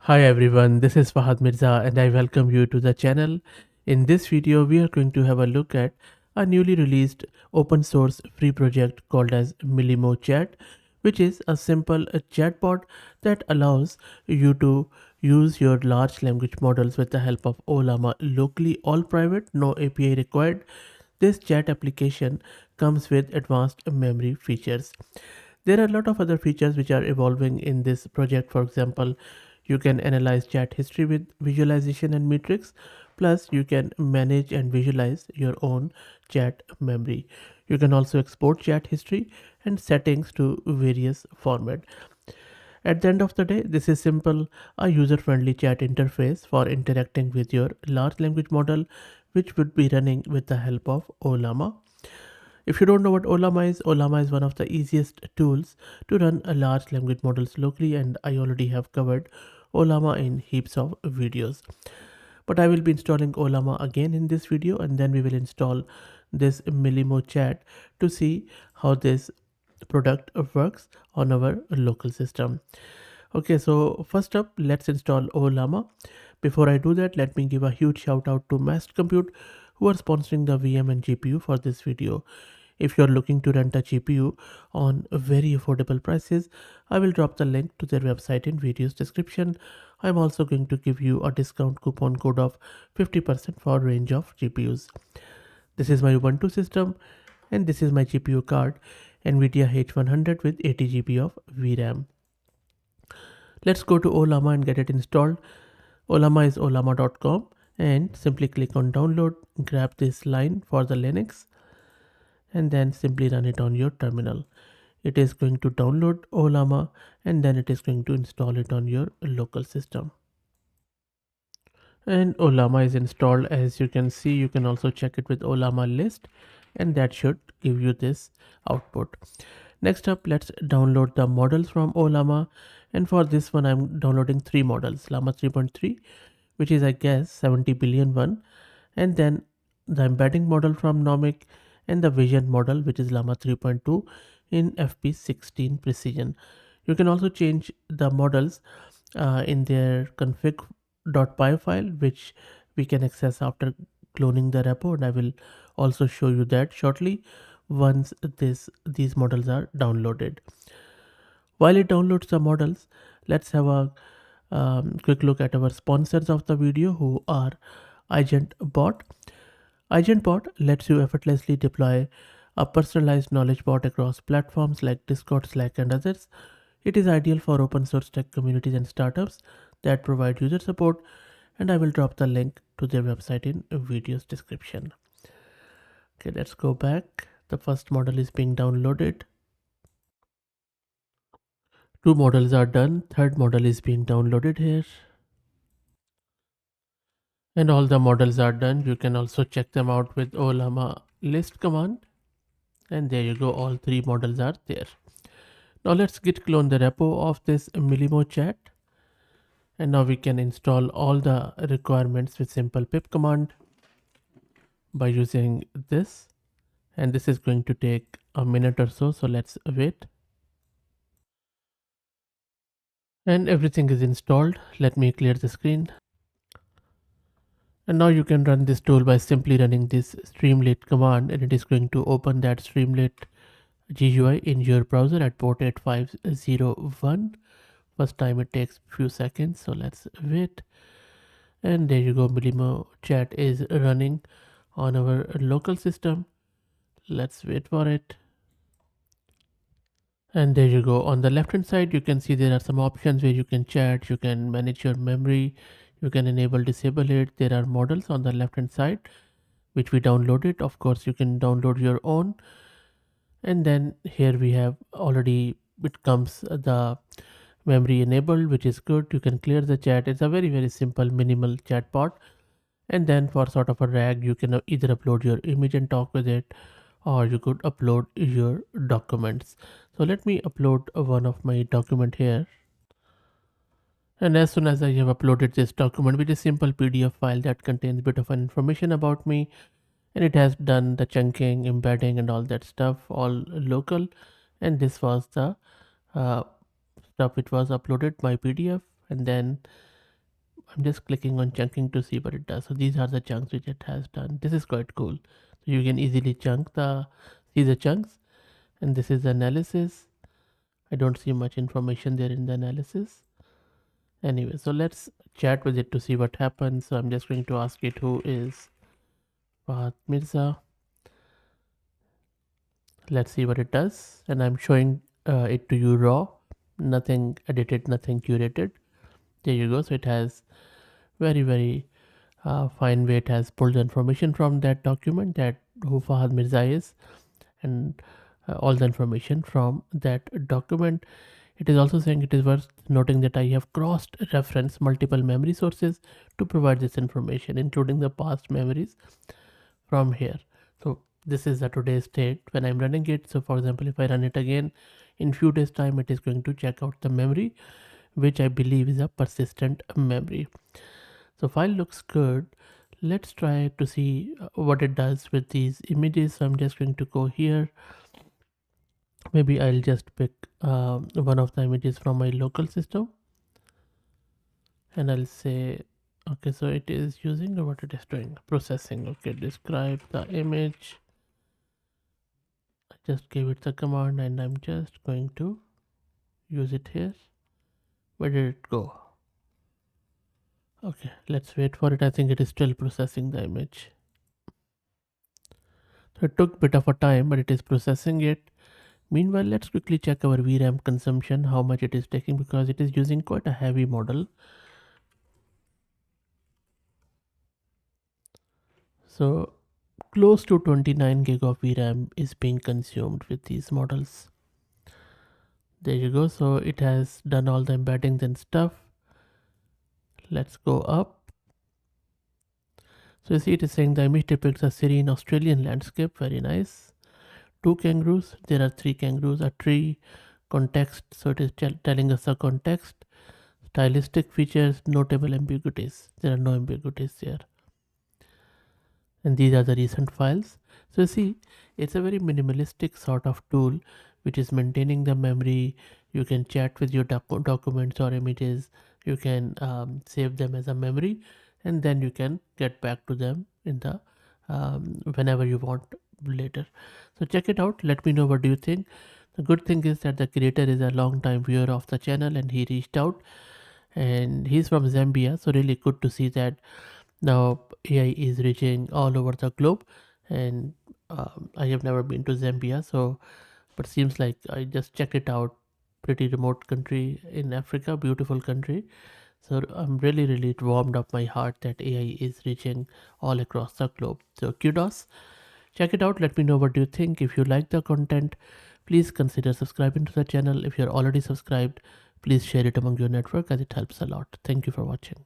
Hi everyone, this is Fahad Mirza and I welcome you to the channel. In this video, we are going to have a look at a newly released open source free project called as MilimoChat, which is a simple chatbot that allows you to use your large language models with the help of Ollama locally, all private, no API required. This chat application comes with advanced memory features. There are a lot of other features which are evolving in this project. For example, you can analyze chat history with visualization and metrics. Plus, you can manage and visualize your own chat memory. You can also export chat history and settings to various formats. At the end of the day, this is simple, a user-friendly chat interface for interacting with your large language model, which would be running with the help of Ollama. If you don't know what Ollama is one of the easiest tools to run a large language models locally, and I already have covered Ollama in heaps of videos. But I will be installing Ollama again in this video, and then we will install this Milimo chat to see how this product works on our local system. Okay, so first up, let's install Ollama. Before I do that, let me give a huge shout out to Mast Compute who are sponsoring the VM and GPU for this video. If you're looking to rent a GPU on very affordable prices, I will drop the link to their website in video's description. I'm also going to give you a discount coupon code of 50% for a range of GPUs. This is my Ubuntu system and this is my GPU card, NVIDIA H100 with 80 GB of VRAM. Let's go to Ollama and get it installed. Ollama is ollama.com and simply click on download, grab this line for the Linux and then simply run it on your terminal. It is going to download Ollama and then it is going to install it on your local system. And Ollama is installed. As you can see, you can also check it with Ollama list and that should give you this output. Next up, let's download the models from Ollama, and for this one I'm downloading three models: Llama 3.3, which is I guess 70 billion one, and then the embedding model from Nomic, and the vision model which is Llama 3.2 in FP16 precision. You can also change the models in their config.py file, which we can access after cloning the repo, and I will also show you that shortly once these models are downloaded. While it downloads the models, let's have a quick look at our sponsors of the video, who are AgentBot. AgentBot lets you effortlessly deploy a personalized knowledge bot across platforms like Discord, Slack, and others. It is ideal for open source tech communities and startups that provide user support, and I will drop the link to their website in video's description. Okay, let's go back. The first model is being downloaded. Two models are done. Third model is being downloaded here. And all the models are done. You can also check them out with Ollama list command. And there you go, all three models are there. Now let's git clone the repo of this MilimoChat. And now we can install all the requirements with simple pip command by using this. And this is going to take a minute or so. So let's wait. And everything is installed. Let me clear the screen. And now you can run this tool by simply running this Streamlit command, and it is going to open that Streamlit GUI in your browser at port 8501. First time it takes few seconds, so let's wait. And there you go, MilimoChat is running on our local system. Let's wait for it. And there you go, on the left hand side you can see there are some options where you can chat, you can manage your memory, you can enable disable it. There are models on the left hand side which we downloaded. Of course you can download your own, and then here we have already, it comes the memory enabled, which is good. You can clear the chat. It's a very simple minimal chatbot. And then for sort of a rag, you can either upload your image and talk with it, or you could upload your documents. So let me upload one of my document here. And as soon as I have uploaded this document, which is simple PDF file that contains bit of information about me, and it has done the chunking, embedding, and all that stuff, all local. And this was the stuff which was uploaded by PDF. And then I'm just clicking on chunking to see what it does. So these are the chunks which it has done. This is quite cool. So you can easily see the chunks, and this is the analysis. I don't see much information there in the analysis. Anyway, so let's chat with it to see what happens. So I'm just going to ask it who is Fahad Mirza. Let's see what it does, and I'm showing it to you raw, nothing edited, nothing curated. There you go. So it has very fine way. It has pulled the information from that document, that who Fahad Mirza is, and all the information from that document. It is also saying it is worth noting that I have cross-referenced multiple memory sources to provide this information, including the past memories from here. So this is the today's state when I'm running it. So for example, if I run it again in few days time, it is going to check out the memory, which I believe is a persistent memory. So file looks good. Let's try to see what it does with these images. So I'm just going to go here. Maybe I'll just pick one of the images from my local system, and I'll say, okay, so it is using what it is doing, processing. Okay, describe the image. I just gave it the command, and I'm just going to use it here. Where did it go? Okay, let's wait for it. I think it is still processing the image. So it took a bit of a time, but it is processing it. Meanwhile, let's quickly check our VRAM consumption, how much it is taking, because it is using quite a heavy model. So close to 29 gig of VRAM is being consumed with these models. There you go. So it has done all the embeddings and stuff. Let's go up. So you see it is saying the image depicts a serene Australian landscape. Very nice. 2 kangaroos. There are 3 kangaroos. A tree. Context. So it is telling us the context. Stylistic features. Notable ambiguities. There are no ambiguities here. And these are the recent files. So you see, it's a very minimalistic sort of tool which is maintaining the memory. You can chat with your documents or images. You can save them as a memory, and then you can get back to them in the whenever you want later. So check it out. Let me know what do you think. The good thing is that the creator is a long time viewer of the channel, and he reached out, and he's from Zambia. So really good to see that now AI is reaching all over the globe. And I have never been to Zambia, so but seems like I just checked it out. Pretty remote country in Africa, beautiful country. So I'm really it warmed up my heart that AI is reaching all across the globe. So kudos. Check it out. Let me know what you think. If you like the content, please consider subscribing to the channel. If you're already subscribed, please share it among your network as it helps a lot. Thank you for watching.